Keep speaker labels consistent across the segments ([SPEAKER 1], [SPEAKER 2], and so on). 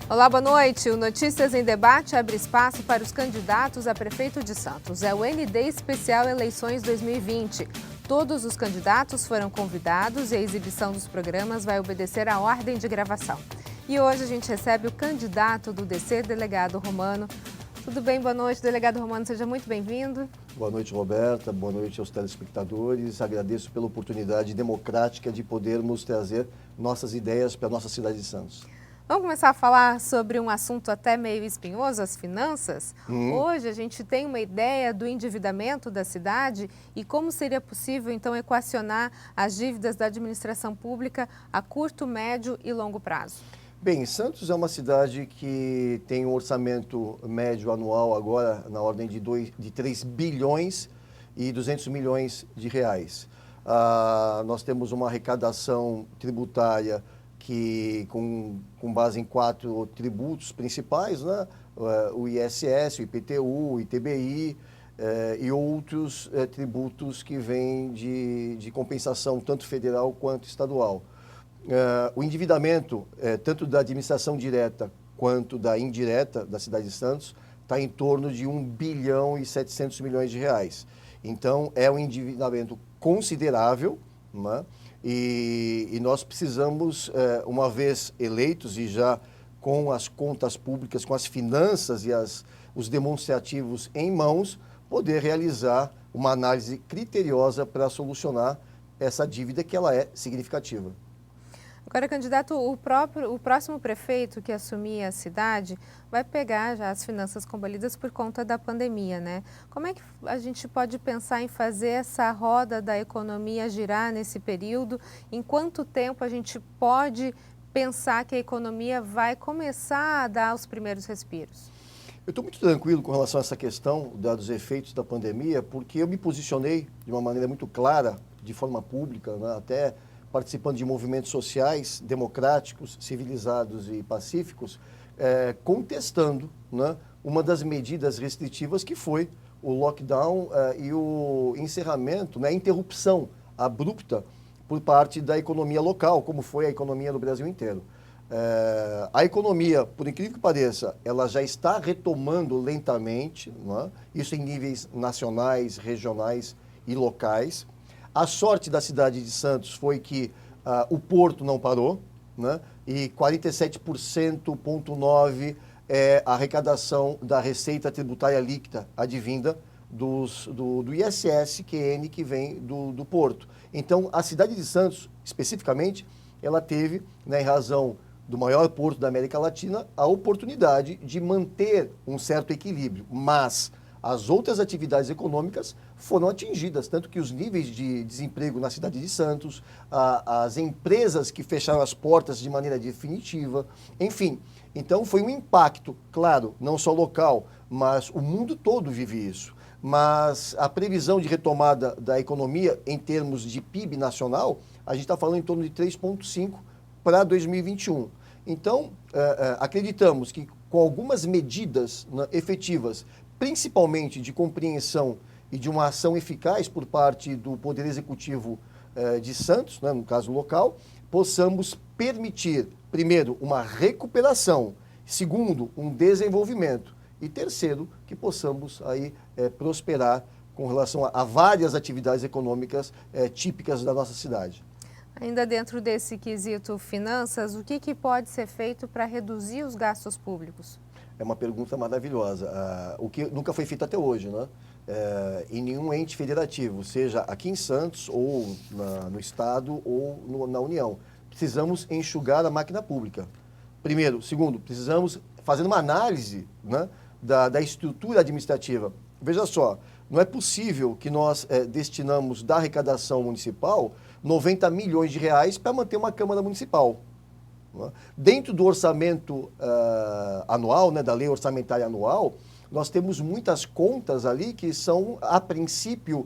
[SPEAKER 1] Olá, boa noite. O Notícias em Debate abre espaço para os candidatos a prefeito de Santos. É o ND Especial Eleições 2020. Todos os candidatos foram convidados e a exibição dos programas vai obedecer à ordem de gravação. E hoje a gente recebe o candidato do DC, delegado Romano. Tudo bem? Boa noite, delegado Romano. Seja muito bem-vindo.
[SPEAKER 2] Boa noite, Roberta. Boa noite aos telespectadores. Agradeço pela oportunidade democrática de podermos trazer nossas ideias para a nossa cidade de Santos.
[SPEAKER 1] Vamos começar a falar sobre um assunto até meio espinhoso, as finanças. Hoje a gente tem uma ideia do endividamento da cidade e como seria possível, então, equacionar as dívidas da administração pública a curto, médio e longo prazo.
[SPEAKER 2] Bem, Santos é uma cidade que tem um orçamento médio anual agora na ordem de 3 bilhões e 200 milhões de reais. Nós temos uma arrecadação tributária que com base em 4 tributos principais, né? O ISS, o IPTU, o ITBI e outros tributos que vêm de compensação, tanto federal quanto estadual. O endividamento, tanto da administração direta quanto da indireta da cidade de Santos, está em torno de 1 bilhão e 700 milhões de reais. Então, é um endividamento considerável, né? E nós precisamos, uma vez eleitos e já com as contas públicas, com as finanças e os demonstrativos em mãos, poder realizar uma análise criteriosa para solucionar essa dívida que ela é significativa.
[SPEAKER 1] Agora, candidato, o próximo prefeito que assumir a cidade vai pegar já as finanças combalidas por conta da pandemia, né? Como é que a gente pode pensar em fazer essa roda da economia girar nesse período? Em quanto tempo a gente pode pensar que a economia vai começar a dar os primeiros respiros?
[SPEAKER 2] Eu estou muito tranquilo com relação a essa questão dos efeitos da pandemia, porque eu me posicionei de uma maneira muito clara, de forma pública, né, até participando de movimentos sociais, democráticos, civilizados e pacíficos, contestando, né, uma das medidas restritivas que foi o lockdown e o encerramento, né, a interrupção abrupta por parte da economia local, como foi a economia no Brasil inteiro. A economia, por incrível que pareça, ela já está retomando lentamente, né, isso em níveis nacionais, regionais e locais. A sorte da cidade de Santos foi que o porto não parou, né? E 47,9% é a arrecadação da receita tributária líquida advinda do ISS-QN que vem do porto. Então, a cidade de Santos, especificamente, ela teve, né, em razão do maior porto da América Latina, a oportunidade de manter um certo equilíbrio, mas as outras atividades econômicas foram atingidas, tanto que os níveis de desemprego na cidade de Santos, as empresas que fecharam as portas de maneira definitiva, enfim. Então foi um impacto, claro, não só local, mas o mundo todo vive isso. Mas a previsão de retomada da economia em termos de PIB nacional, a gente está falando em torno de 3,5% para 2021. Então, acreditamos que com algumas medidas, né, efetivas, principalmente de compreensão e de uma ação eficaz por parte do Poder Executivo de Santos, né, no caso local, possamos permitir, primeiro, uma recuperação, segundo, um desenvolvimento e terceiro, que possamos aí prosperar com relação a várias atividades econômicas típicas da nossa cidade.
[SPEAKER 1] Ainda dentro desse quesito finanças, o que pode ser feito para reduzir os gastos públicos?
[SPEAKER 2] É uma pergunta maravilhosa, o que nunca foi feito até hoje, né? Em nenhum ente federativo, seja aqui em Santos, ou no Estado, ou na União. Precisamos enxugar a máquina pública, primeiro. Segundo, precisamos fazer uma análise, né, da estrutura administrativa. Veja só, não é possível que nós destinamos da arrecadação municipal 90 milhões de reais para manter uma Câmara Municipal. Dentro do orçamento anual, né, da lei orçamentária anual, nós temos muitas contas ali que são, a princípio,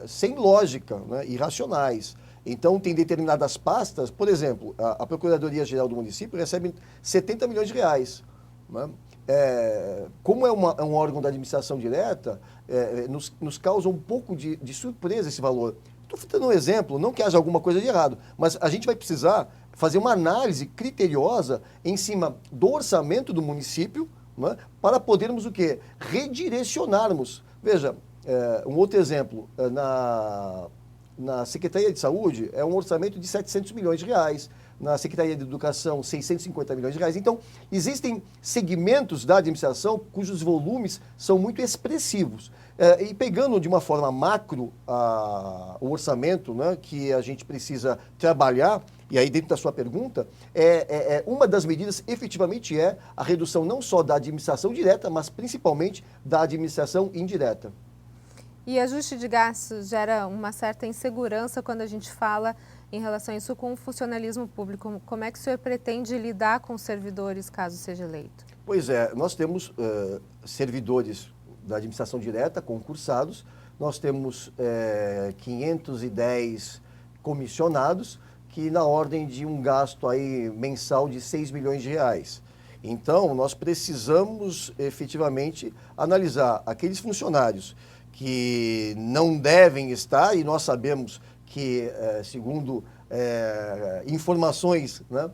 [SPEAKER 2] sem lógica, né, irracionais. Então, tem determinadas pastas, por exemplo, a Procuradoria-Geral do município recebe 70 milhões de reais. Né? Como é um órgão da administração direta, nos causa um pouco de surpresa esse valor. Estou dando um exemplo, não que haja alguma coisa de errado, mas a gente vai precisar fazer uma análise criteriosa em cima do orçamento do município, né, para podermos o quê? Redirecionarmos. Veja, um outro exemplo, na Secretaria de Saúde é um orçamento de 700 milhões de reais, na Secretaria de Educação 650 milhões de reais. Então, existem segmentos da administração cujos volumes são muito expressivos. E pegando de uma forma macro o orçamento, né, que a gente precisa trabalhar, e aí dentro da sua pergunta, uma das medidas efetivamente é a redução não só da administração direta, mas principalmente da administração indireta.
[SPEAKER 1] E ajuste de gastos gera uma certa insegurança quando a gente fala em relação a isso com o funcionalismo público. Como é que o senhor pretende lidar com os servidores caso seja eleito?
[SPEAKER 2] Pois é, nós temos servidores da administração direta concursados, nós temos 510 comissionados, que na ordem de um gasto aí mensal de 6 milhões de reais. Então, nós precisamos efetivamente analisar aqueles funcionários que não devem estar, e nós sabemos que, segundo informações, né,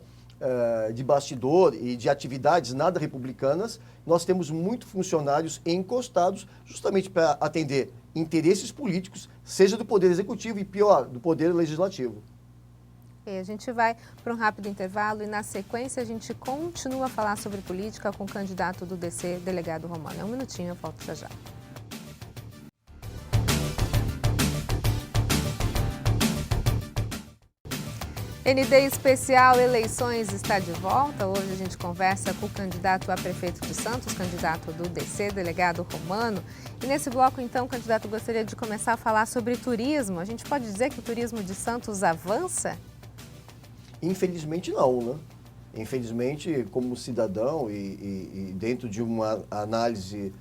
[SPEAKER 2] de bastidor e de atividades nada republicanas, nós temos muitos funcionários encostados justamente para atender interesses políticos, seja do Poder Executivo e, pior, do Poder Legislativo.
[SPEAKER 1] A gente vai para um rápido intervalo e, na sequência, a gente continua a falar sobre política com o candidato do DC, delegado Romano. Um minutinho, eu volto já já. ND Especial Eleições está de volta. Hoje a gente conversa com o candidato a prefeito de Santos, candidato do DC, delegado Romano. E nesse bloco, então, candidato, gostaria de começar a falar sobre turismo. A gente pode dizer que o turismo de Santos avança?
[SPEAKER 2] Infelizmente não, né? Infelizmente, como cidadão e dentro de uma análise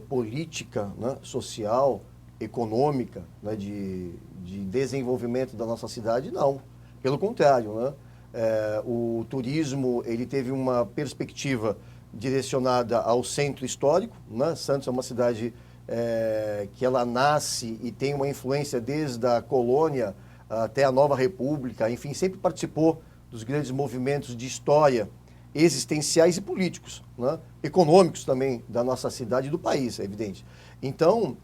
[SPEAKER 2] política, né, social, econômica, né, de desenvolvimento da nossa cidade, não. Pelo contrário, né? O turismo ele teve uma perspectiva direcionada ao centro histórico, né? Santos é uma cidade que ela nasce e tem uma influência desde a colônia até a nova república, enfim, sempre participou dos grandes movimentos de história existenciais e políticos, né? Econômicos também da nossa cidade e do país, é evidente. Então,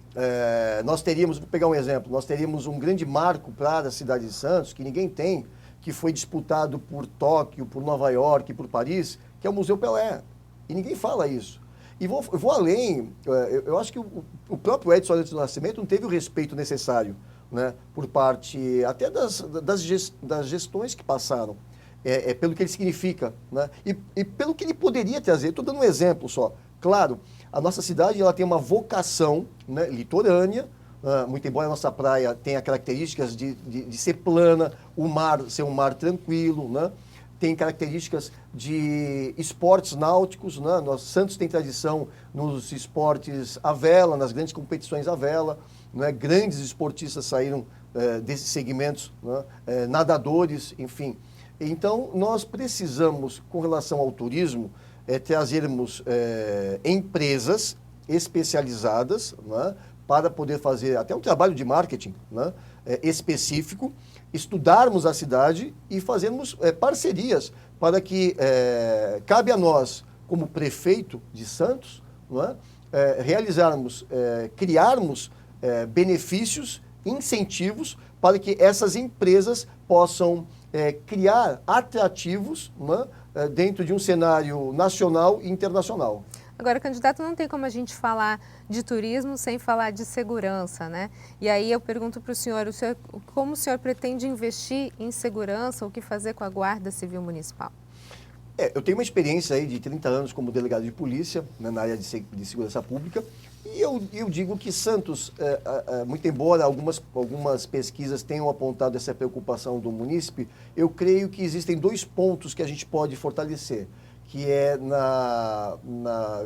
[SPEAKER 2] nós teríamos, vou pegar um exemplo, nós teríamos um grande marco para a cidade de Santos, que ninguém tem, que foi disputado por Tóquio, por Nova York, por Paris, que é o Museu Pelé. E ninguém fala isso. E vou além, eu acho que o próprio Edson Arantes do Nascimento não teve o respeito necessário, né, por parte até das gestões que passaram, pelo que ele significa, né, e pelo que ele poderia trazer. Estou dando um exemplo só. Claro, a nossa cidade ela tem uma vocação, né, litorânea, muito embora a nossa praia tenha características de ser plana, o mar ser um mar tranquilo, né, tem características de esportes náuticos, né, Santos tem tradição nos esportes à vela, nas grandes competições à vela, né, grandes esportistas saíram desses segmentos, né, nadadores, enfim. Então, nós precisamos, com relação ao turismo, trazermos empresas especializadas, né, para poder fazer até um trabalho de marketing, né, específico, estudarmos a cidade e fazermos parcerias para que cabe a nós, como prefeito de Santos, né, realizarmos, criarmos benefícios, incentivos para que essas empresas possam criar atrativos, né, dentro de um cenário nacional e internacional.
[SPEAKER 1] Agora, candidato, não tem como a gente falar de turismo sem falar de segurança, né? E aí eu pergunto para o senhor, como o senhor pretende investir em segurança, o que fazer com a Guarda Civil Municipal?
[SPEAKER 2] Eu tenho uma experiência aí de 30 anos como delegado de polícia, né, na área de segurança pública, e eu digo que Santos, muito embora algumas pesquisas tenham apontado essa preocupação do munícipe, eu creio que existem dois pontos que a gente pode fortalecer, que é na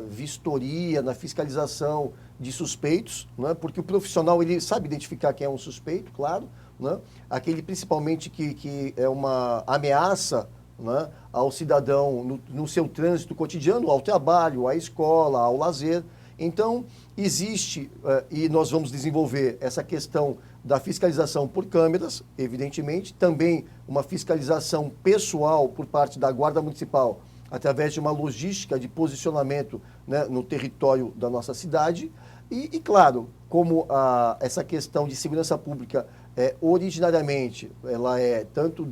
[SPEAKER 2] vistoria, na fiscalização de suspeitos, né, porque o profissional ele sabe identificar quem é um suspeito, claro, né, aquele principalmente que é uma ameaça, né, ao cidadão no seu trânsito cotidiano, ao trabalho, à escola, ao lazer. Então, existe, e nós vamos desenvolver essa questão da fiscalização por câmeras, evidentemente, também uma fiscalização pessoal por parte da Guarda Municipal, através de uma logística de posicionamento, né, no território da nossa cidade. E claro, como essa questão de segurança pública, originariamente, ela é tanto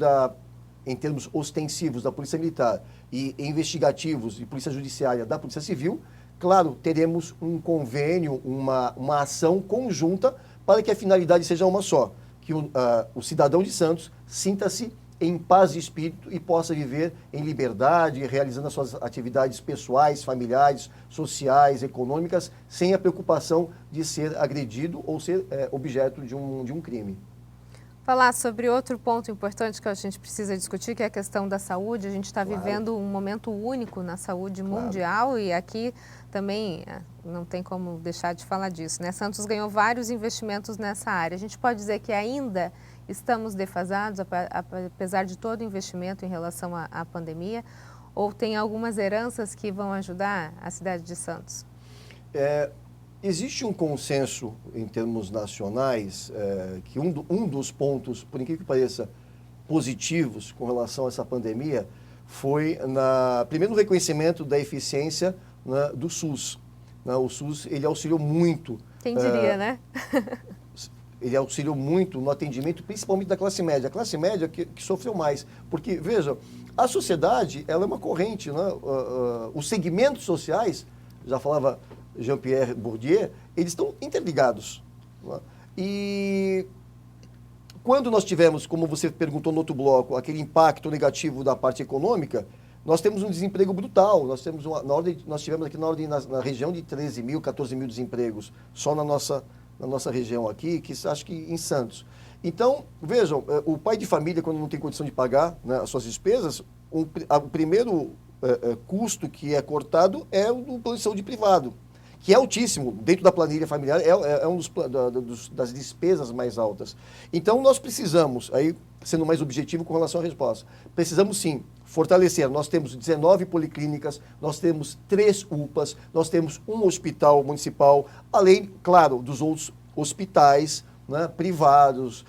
[SPEAKER 2] em termos ostensivos da Polícia Militar e investigativos de Polícia Judiciária da Polícia Civil, claro, teremos um convênio, uma ação conjunta para que a finalidade seja uma só, que o cidadão de Santos sinta-se em paz de espírito e possa viver em liberdade, realizando as suas atividades pessoais, familiares, sociais, econômicas, sem a preocupação de ser agredido ou ser objeto de um crime.
[SPEAKER 1] Falar sobre outro ponto importante que a gente precisa discutir, que é a questão da saúde. A gente está vivendo um momento único na saúde mundial e aqui também não tem como deixar de falar disso, né? Santos ganhou vários investimentos nessa área. A gente pode dizer que ainda estamos defasados, apesar de todo o investimento em relação à pandemia, ou tem algumas heranças que vão ajudar a cidade de Santos?
[SPEAKER 2] Existe um consenso em termos nacionais que um dos pontos, por incrível que pareça, positivos com relação a essa pandemia foi primeiro no reconhecimento da eficiência, né, do SUS. O SUS, ele auxiliou muito.
[SPEAKER 1] Quem diria, né?
[SPEAKER 2] Ele auxiliou muito no atendimento, principalmente da classe média. A classe média que sofreu mais. Porque, veja, a sociedade, ela é uma corrente, né? Os segmentos sociais, já falava Jean-Pierre Bourdieu, eles estão interligados. Né? E quando nós tivemos, como você perguntou no outro bloco, aquele impacto negativo da parte econômica, nós temos um desemprego brutal. Nós tivemos aqui na região de 13 mil, 14 mil desempregos, só na nossa região aqui, que acho que em Santos. Então, vejam, o pai de família, quando não tem condição de pagar, né, as suas despesas, o primeiro custo que é cortado é o do plano de saúde privado, que é altíssimo, dentro da planilha familiar, é um das despesas mais altas. Então, nós precisamos, aí sendo mais objetivo com relação à resposta, precisamos sim fortalecer. Nós temos 19 policlínicas, nós temos 3 UPAs, nós temos um hospital municipal, além, claro, dos outros hospitais, né, privados,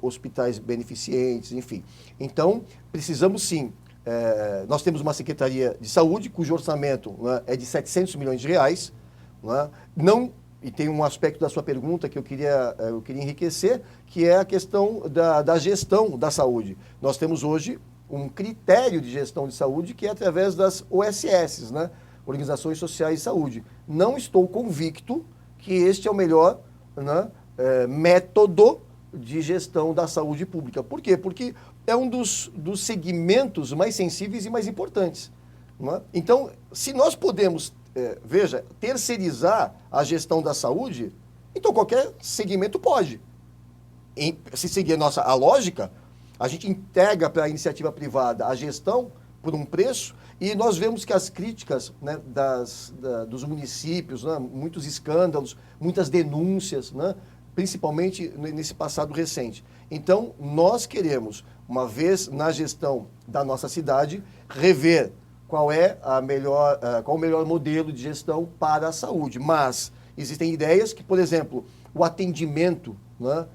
[SPEAKER 2] hospitais beneficentes, enfim. Então, precisamos sim. Nós temos uma Secretaria de Saúde, cujo orçamento, né, é de 700 milhões de reais, né? E tem um aspecto da sua pergunta que eu queria enriquecer, que é a questão da gestão da saúde. Nós temos hoje um critério de gestão de saúde que é através das OSS, né? Organizações Sociais de Saúde. Não estou convicto que este é o melhor, né, método de gestão da saúde pública. Por quê? Porque é um dos segmentos mais sensíveis e mais importantes. Né? Então, se nós podemos, terceirizar a gestão da saúde, então qualquer segmento pode. Se seguir a lógica, a gente entrega para a iniciativa privada a gestão por um preço e nós vemos que as críticas, né, dos municípios, né, muitos escândalos, muitas denúncias, né, principalmente nesse passado recente. Então, nós queremos, uma vez na gestão da nossa cidade, rever qual é qual o melhor modelo de gestão para a saúde. Mas existem ideias que, por exemplo, o atendimento, né,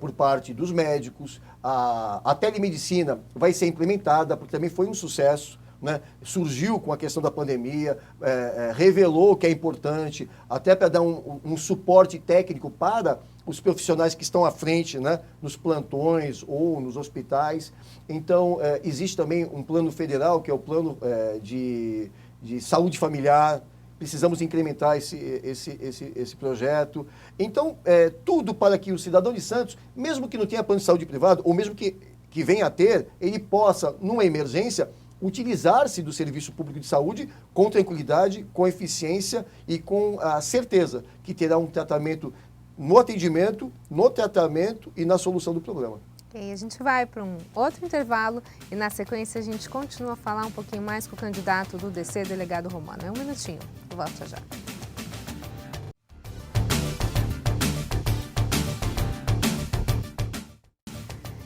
[SPEAKER 2] por parte dos médicos, a telemedicina vai ser implementada, porque também foi um sucesso, né? Surgiu com a questão da pandemia, revelou que é importante, até para dar um suporte técnico para os profissionais que estão à frente, né, nos plantões ou nos hospitais. Então, existe também um plano federal, que é o plano de saúde familiar. Precisamos incrementar esse projeto. Então, tudo para que o cidadão de Santos, mesmo que não tenha plano de saúde privado, ou mesmo que venha a ter, ele possa, numa emergência, utilizar-se do serviço público de saúde com tranquilidade, com eficiência e com a certeza que terá um tratamento no atendimento, no tratamento e na solução do problema.
[SPEAKER 1] Ok, a gente vai para um outro intervalo e na sequência a gente continua a falar um pouquinho mais com o candidato do DC, delegado Romano. Um minutinho, eu volto já.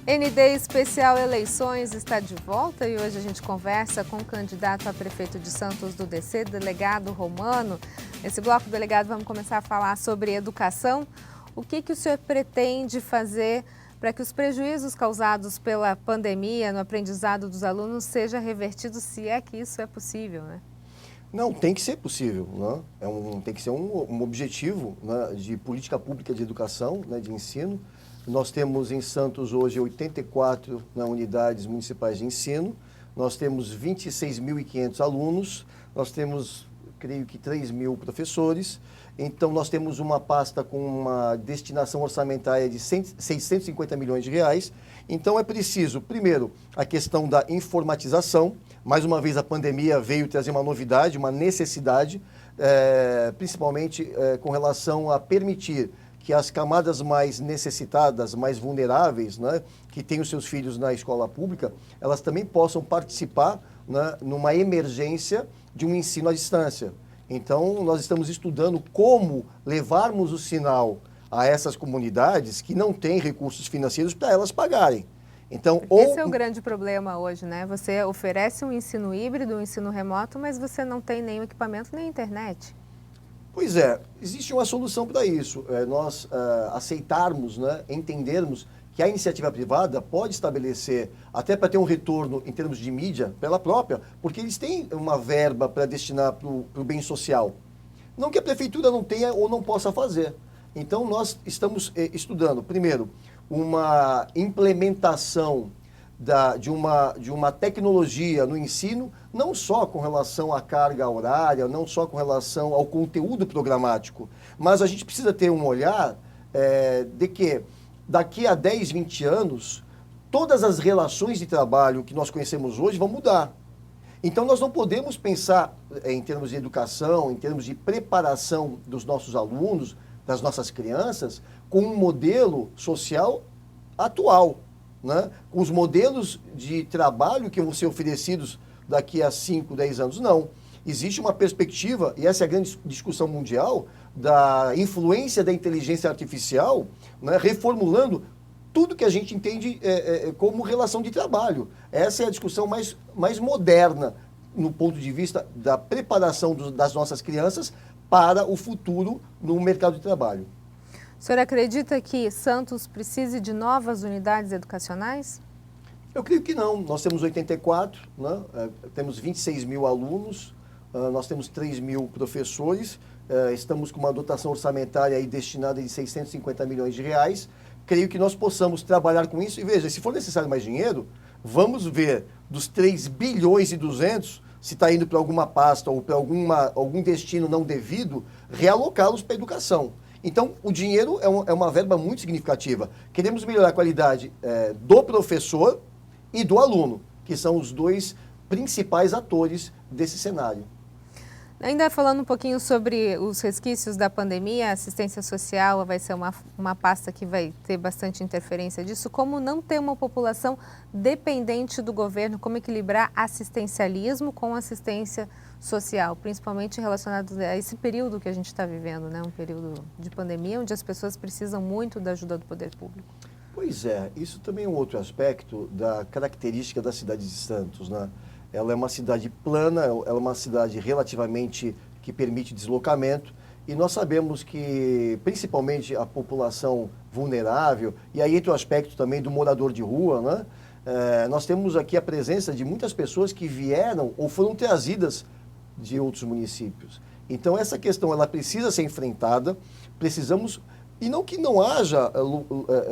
[SPEAKER 1] ND Especial Eleições está de volta e hoje a gente conversa com o candidato a prefeito de Santos do DC, delegado Romano. Nesse bloco, delegado, vamos começar a falar sobre educação. O que o senhor pretende fazer para que os prejuízos causados pela pandemia no aprendizado dos alunos seja revertido, se é que isso é possível, né?
[SPEAKER 2] Não, tem que ser possível, né? Tem que ser um objetivo, né, de política pública de educação, né, de ensino. Nós temos em Santos hoje 84, né, unidades municipais de ensino, nós temos 26.500 alunos, nós temos, creio que 3.000 professores, então nós temos uma pasta com uma destinação orçamentária de 650 milhões de reais. Então é preciso, primeiro, a questão da informatização. Mais uma vez a pandemia veio trazer uma novidade, uma necessidade, principalmente com relação a permitir que as camadas mais necessitadas, mais vulneráveis, né, que têm os seus filhos na escola pública, elas também possam participar, né, numa emergência de um ensino à distância. Então, nós estamos estudando como levarmos o sinal a essas comunidades que não têm recursos financeiros para elas pagarem. Então,
[SPEAKER 1] esse é o grande problema hoje, né? Você oferece um ensino híbrido, um ensino remoto, mas você não tem nenhum equipamento, nem internet.
[SPEAKER 2] Pois é, existe uma solução para isso. Nós aceitarmos, né, entendermos que a iniciativa privada pode estabelecer, até para ter um retorno em termos de mídia, pela própria, porque eles têm uma verba para destinar para o bem social. Não que a prefeitura não tenha ou não possa fazer. Então, nós estamos estudando, primeiro, uma implementação de uma tecnologia no ensino, não só com relação à carga horária, não só com relação ao conteúdo programático, mas a gente precisa ter um olhar de que daqui a 10, 20 anos, todas as relações de trabalho que nós conhecemos hoje vão mudar. Então, nós não podemos pensar em termos de educação, em termos de preparação dos nossos alunos, das nossas crianças, com um modelo social atual, né? Com os modelos de trabalho que vão ser oferecidos daqui a 5, 10 anos. Não. Existe uma perspectiva, e essa é a grande discussão mundial, da influência da inteligência artificial, né, reformulando tudo que a gente entende como relação de trabalho. Essa é a discussão mais moderna no ponto de vista da preparação das nossas crianças para o futuro no mercado de trabalho.
[SPEAKER 1] O senhor acredita que Santos precise de novas unidades educacionais?
[SPEAKER 2] Eu creio que não. Nós temos 84, né? Temos 26.000 alunos, nós temos 3.000 professores, estamos com uma dotação orçamentária aí destinada de 650 milhões de reais. Creio que nós possamos trabalhar com isso. E veja, se for necessário mais dinheiro, vamos ver dos 3 bilhões e 200, se está indo para alguma pasta ou para algum destino não devido, realocá-los para a educação. Então, o dinheiro é uma verba muito significativa. Queremos melhorar a qualidade do professor e do aluno, que são os dois principais atores desse cenário.
[SPEAKER 1] Ainda falando um pouquinho sobre os resquícios da pandemia, a assistência social vai ser uma pasta que vai ter bastante interferência disso. Como não ter uma população dependente do governo, como equilibrar assistencialismo com assistência social, principalmente relacionado a esse período que a gente está vivendo, né? Um período de pandemia, onde as pessoas precisam muito da ajuda do poder público.
[SPEAKER 2] Pois é, isso também é um outro aspecto da característica da cidade de Santos, né? Ela é uma cidade plana, ela é uma cidade relativamente que permite deslocamento, e nós sabemos que, principalmente a população vulnerável, e aí entra o aspecto também do morador de rua, né? Nós temos aqui a presença de muitas pessoas que vieram ou foram trazidas de outros municípios. Então, essa questão ela precisa ser enfrentada, precisamos, e não que não haja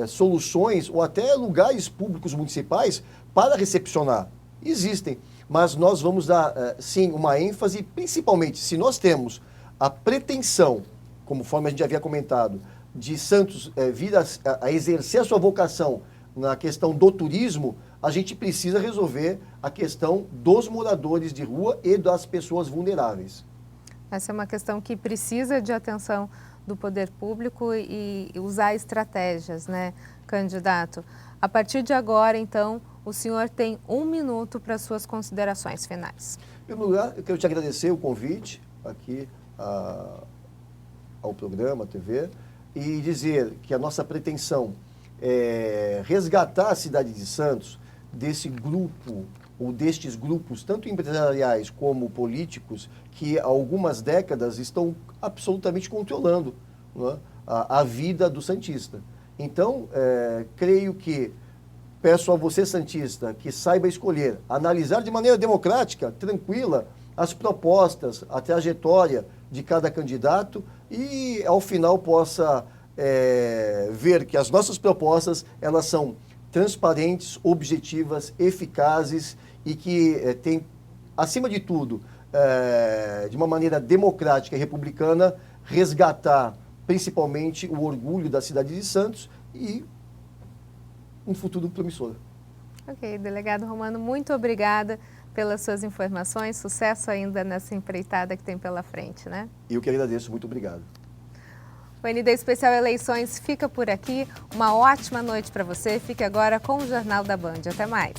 [SPEAKER 2] soluções ou até lugares públicos municipais para recepcionar. Existem. Mas nós vamos dar, sim, uma ênfase, principalmente se nós temos a pretensão, conforme a gente já havia comentado, de Santos vir a exercer a sua vocação na questão do turismo, a gente precisa resolver a questão dos moradores de rua e das pessoas vulneráveis.
[SPEAKER 1] Essa é uma questão que precisa de atenção do poder público e usar estratégias, né, candidato? A partir de agora, então, o senhor tem 1 minuto para suas considerações finais.
[SPEAKER 2] Em primeiro lugar, eu quero te agradecer o convite aqui ao programa, à TV, e dizer que a nossa pretensão é resgatar a cidade de Santos desse grupo, ou destes grupos, tanto empresariais como políticos, que há algumas décadas estão absolutamente controlando, não é, a vida do santista. Então, creio que peço a você, santista, que saiba escolher, analisar de maneira democrática, tranquila, as propostas, a trajetória de cada candidato e, ao final, possa ver que as nossas propostas, elas são transparentes, objetivas, eficazes e que têm, acima de tudo, de uma maneira democrática e republicana, resgatar principalmente o orgulho da cidade de Santos e um futuro promissor.
[SPEAKER 1] Ok, delegado Romano, muito obrigada pelas suas informações, sucesso ainda nessa empreitada que tem pela frente, né?
[SPEAKER 2] Eu que agradeço, muito obrigado.
[SPEAKER 1] O ND Especial Eleições fica por aqui, uma ótima noite para você, fique agora com o Jornal da Band, até mais.